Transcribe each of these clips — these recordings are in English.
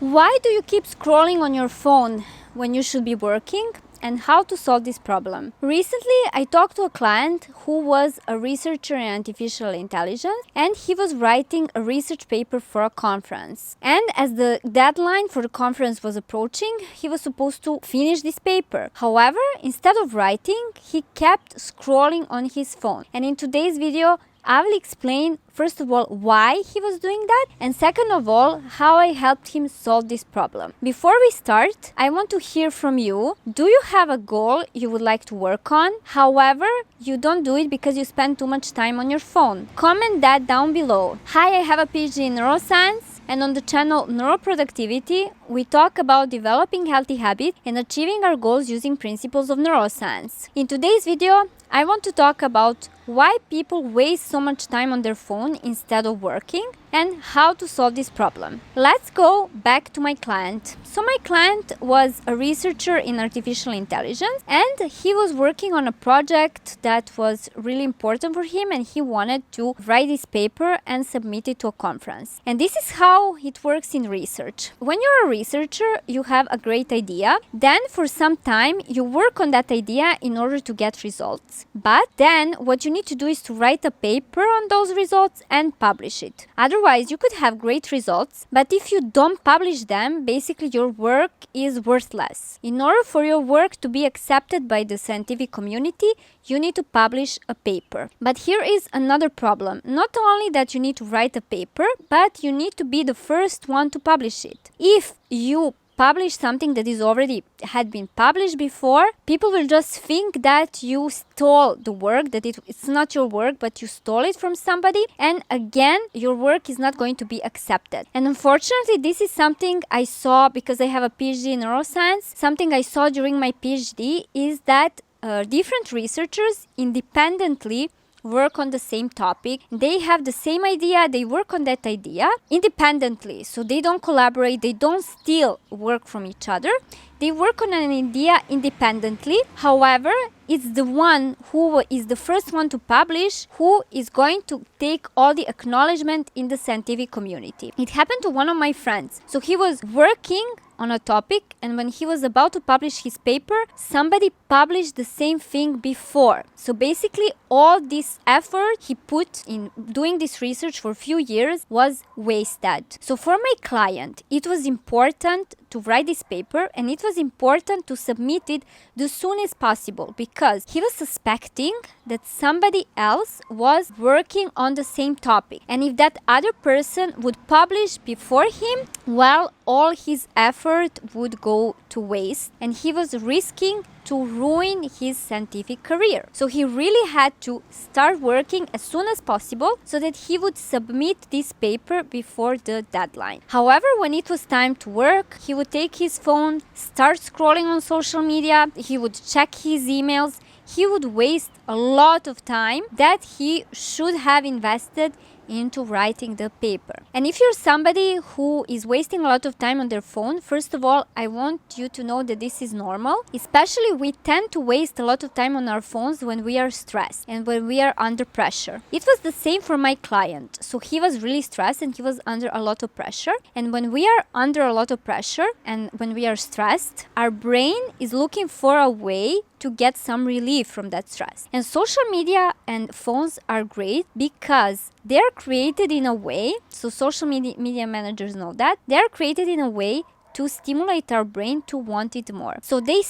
Why do you keep scrolling on your phone when you should be working? And how to solve this problem. Recently, I talked to a client who was a researcher in artificial intelligence, and he was writing a research paper for a conference. And as the deadline for the conference was approaching, he was supposed to finish this paper. However, instead of writing, he kept scrolling on his phone. And in today's video, I will explain, first of all, why he was doing that, and second of all, how I helped him solve this problem. Before we start, I want to hear from you. Do you have a goal you would like to work on? However, you don't do it because you spend too much time on your phone. Comment that down below. Hi, I have a PhD in neuroscience, and on the channel Neuroproductivity, we talk about developing healthy habits and achieving our goals using principles of neuroscience. In today's video, I want to talk about why people waste so much time on their phone instead of working and how to solve this problem. Let's go back to my client. So my client was a researcher in artificial intelligence, and he was working on a project that was really important for him, and he wanted to write this paper and submit it to a conference. And this is how it works in research. When you're a researcher, you have a great idea. Then for some time, you work on that idea in order to get results. But then what you need to do is to write a paper on those results and publish it. Otherwise, you could have great results, but if you don't publish them, basically your work is worthless. In order for your work to be accepted by the scientific community, you need to publish a paper. But here is another problem. Not only that you need to write a paper, but you need to be the first one to publish it. If you publish something that is already had been published before, people will just think that you stole the work, that it's not your work, but you stole it from somebody, and again, your work is not going to be accepted. And unfortunately, this is something I saw because I have a PhD in neuroscience. Something I saw during my PhD is that different researchers independently work on the same topic. They have the same idea, they work on that idea independently. So they don't collaborate, they don't steal work from each other. They work on an idea independently. However, it's the one who is the first one to publish who is going to take all the acknowledgement in the scientific community. It happened to one of my friends. So he was working on a topic, and when he was about to publish his paper, somebody published the same thing before. So basically, all this effort he put in doing this research for a few years was wasted. So for my client, it was important to write this paper, and it was important to submit it the soonest possible because he was suspecting that somebody else was working on the same topic. And if that other person would publish before him, well, all his effort would go to waste, and he was risking to ruin his scientific career. So he really had to start working as soon as possible so that he would submit this paper before the deadline. However, when it was time to work, he would take his phone, start scrolling on social media, he would check his emails, he would waste a lot of time that he should have invested into writing the paper. And if you're somebody who is wasting a lot of time on their phone, first of all, I want you to know that this is normal. Especially we tend to waste a lot of time on our phones when we are stressed and when we are under pressure. It was the same for my client. So he was really stressed and he was under a lot of pressure. And when we are under a lot of pressure and when we are stressed, our brain is looking for a way to get some relief from that stress. And social media and phones are great because they are created in a way, so social media managers know that, they are created in a way to stimulate our brain to want it more. So they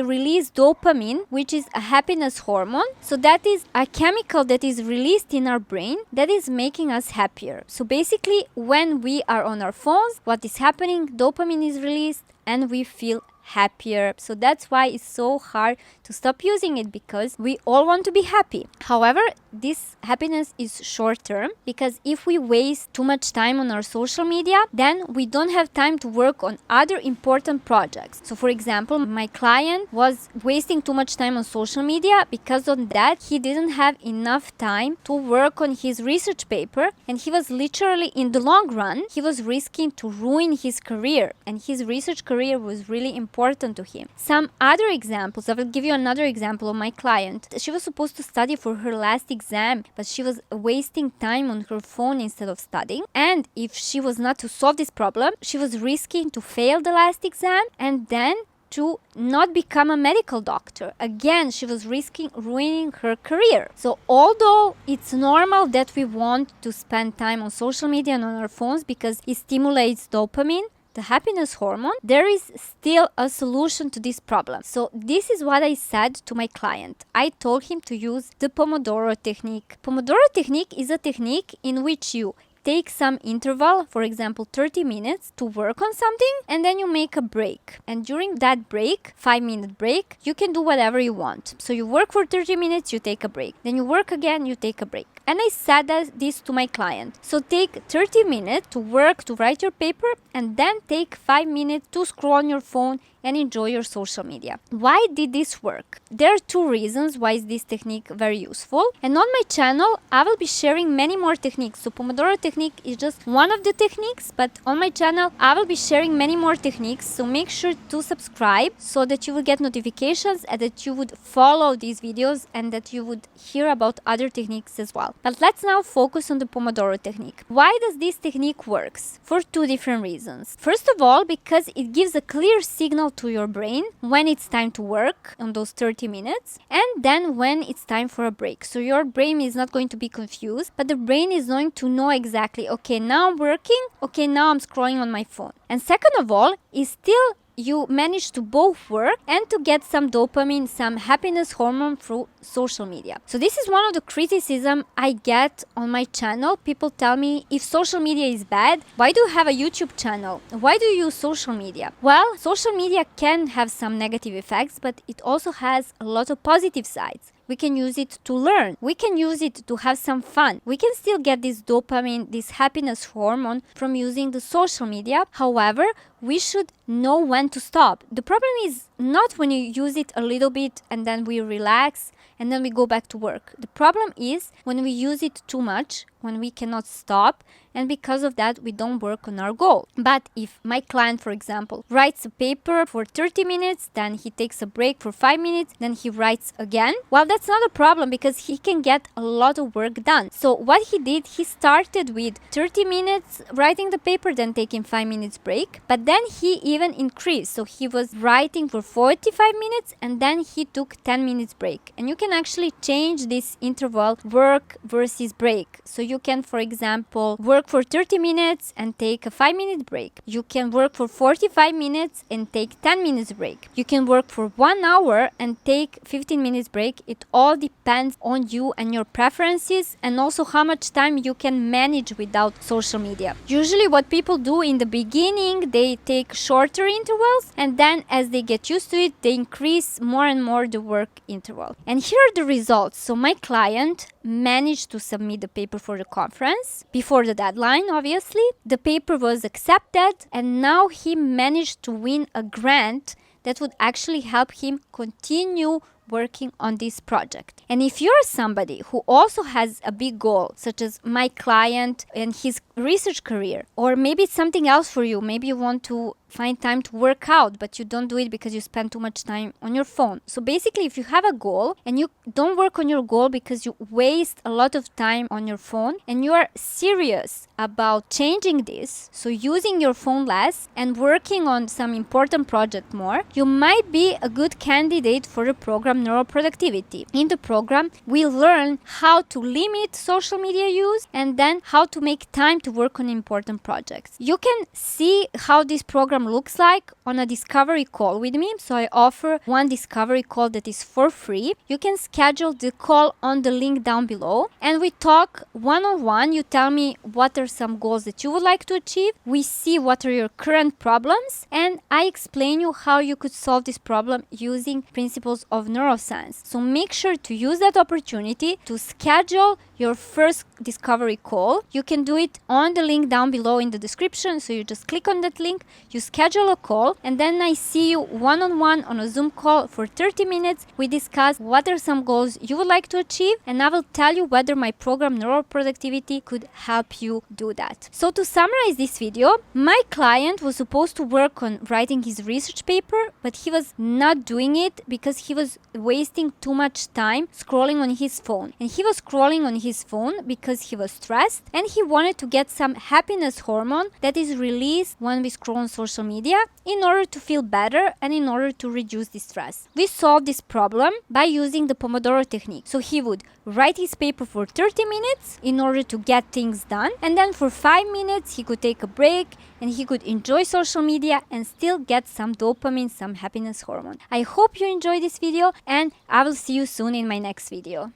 release dopamine, which is a happiness hormone. So that is a chemical that is released in our brain that is making us happier. So basically, when we are on our phones, what is happening? Dopamine is released and we feel happier. So that's why it's so hard to stop using it, because we all want to be happy. However, this happiness is short term, because if we waste too much time on our social media, then we don't have time to work on other important projects. So for example, my client was wasting too much time on social media. Because of that, he didn't have enough time to work on his research paper, and he was literally, in the long run, he was risking to ruin his career, and his research career was really important important to him. Some other examples, I will give you another example of my client. She was supposed to study for her last exam, but she was wasting time on her phone instead of studying. And if she was not to solve this problem, she was risking to fail the last exam and then to not become a medical doctor. Again, she was risking ruining her career. So although it's normal that we want to spend time on social media and on our phones because it stimulates dopamine, the happiness hormone, there is still a solution to this problem. So this is what I said to my client. I told him to use the Pomodoro technique. Pomodoro technique is a technique in which you take some interval, for example 30 minutes, to work on something, and then you make a break. And during that break, 5-minute break, you can do whatever you want. So you work for 30 minutes, you take a break. Then you work again, you take a break. And I said this to my client. So take 30 minutes to work, to write your paper, and then take 5 minutes to scroll on your phone and enjoy your social media. Why did this work? There are 2 reasons why is this technique very useful. And on my channel, I will be sharing many more techniques. So Pomodoro technique is just one of the techniques, but on my channel, I will be sharing many more techniques. So make sure to subscribe so that you will get notifications and that you would follow these videos and that you would hear about other techniques as well. But let's now focus on the Pomodoro technique. Why does this technique works? For 2 different reasons. First of all, because it gives a clear signal to your brain when it's time to work on those 30 minutes and then when it's time for a break. So your brain is not going to be confused, but the brain is going to know exactly, okay, now I'm working, okay, now I'm scrolling on my phone. And second of all, is still you manage to both work and to get some dopamine, some happiness hormone through social media. So this is one of the criticism I get on my channel. People tell me, if social media is bad, why do you have a YouTube channel? Why do you use social media? Well, social media can have some negative effects, but it also has a lot of positive sides. We can use it to learn. We can use it to have some fun. We can still get this dopamine, this happiness hormone from using the social media. However, we should know when to stop. The problem is not when you use it a little bit and then we relax and then we go back to work. The problem is when we use it too much, when we cannot stop, and because of that we don't work on our goal. But if my client, for example, writes a paper for 30 minutes, then he takes a break for 5 minutes, then he writes again, well, that's not a problem because he can get a lot of work done. So what he did, he started with 30 minutes writing the paper, then taking 5 minutes break, but then he even increased. So he was writing for 45 minutes and then he took 10 minutes break. And you can actually change this interval, work versus break. So you can, for example, work for 30 minutes and take a 5-minute break. You can work for 45 minutes and take 10 minutes break. You can work for 1 hour and take 15 minutes break. It all depends on you and your preferences and also how much time you can manage without social media. Usually what people do in the beginning, they take shorter intervals and then as they get used to it, they increase more and more the work interval. And here are the results. So my client managed to submit the paper for the conference before the deadline, obviously. The paper was accepted and now he managed to win a grant that would actually help him continue working on this project. And if you're somebody who also has a big goal, such as my client and his research career, or maybe it's something else for you, maybe you want to find time to work out, but you don't do it because you spend too much time on your phone. So basically, if you have a goal and you don't work on your goal because you waste a lot of time on your phone and you are serious about changing this, so using your phone less and working on some important project more, you might be a good candidate for the program Neuroproductivity. In the program, we learn how to limit social media use and then how to make time to work on important projects. You can see how this program looks like on a discovery call with me. So I offer one discovery call that is for free. You can schedule the call on the link down below and we talk one-on-one. You tell me what are some goals that you would like to achieve. We see what are your current problems and I explain you how you could solve this problem using principles of neuroproductivity neuroscience. So make sure to use that opportunity to schedule your first discovery call. You can do it on the link down below in the description. So you just click on that link, you schedule a call, and then I see you one-on-one on a Zoom call for 30 minutes. We discuss what are some goals you would like to achieve, and I will tell you whether my program Neural Productivity could help you do that. So to summarize this video, my client was supposed to work on writing his research paper, but he was not doing it because he was wasting too much time scrolling on his phone. And he was scrolling on his phone because he was stressed and he wanted to get some happiness hormone that is released when we scroll on social media in order to feel better and in order to reduce the stress. We solved this problem by using the Pomodoro technique. So he would write his paper for 30 minutes in order to get things done, and then for 5 minutes he could take a break and he could enjoy social media and still get some dopamine, some happiness hormone. I hope you enjoyed this video, and I will see you soon in my next video.